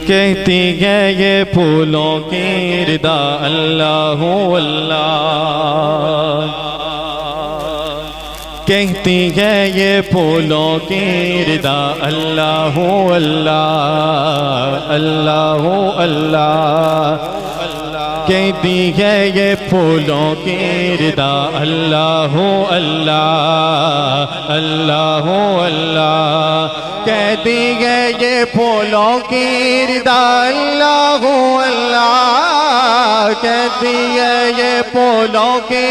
کہتی ہے یہ پھولوں کی ردا اللہ اللہ، کہتی ہے یہ پھولوں کی ردا اللہ اللہ اللہ اللہ، کہتی ہے یہ پھولوں کی ردا اللہ اللہ اللہ اللہ، کہتی ہے یہ پھولوں کی ردا اللہ اللہ، کہتی ہے یہ پھولوں کی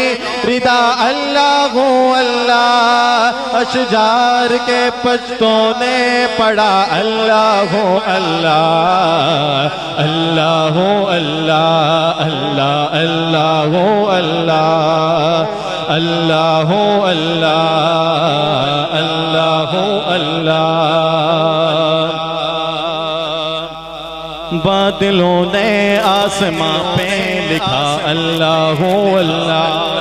ردا اللہ اللہ، اشجار کے پشتوں نے پڑھا اللہ اللہ اللہ اللہ اللہ اللہ اللہ اللہ اللہ اللہ اللہ، بادلوں نے آسمان پہ لکھا اللہ اللہ،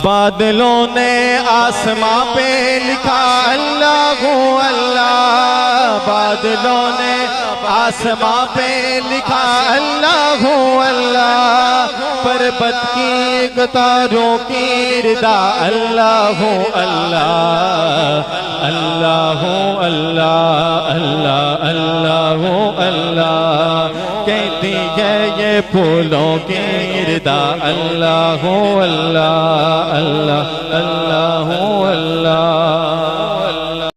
بادلوں نے آسمان پہ لکھا اللہ اللہ، بادلوں نے آسمان پہ لکھا اللہ اللہ، پربت کی قطاروں کی ردا اللہ اللہ اللہ اللہ اللہ اللہ اللہ، کہتی ہے یہ پھولوں کی ردا اللہ اللہ اللہ اللہ اللہ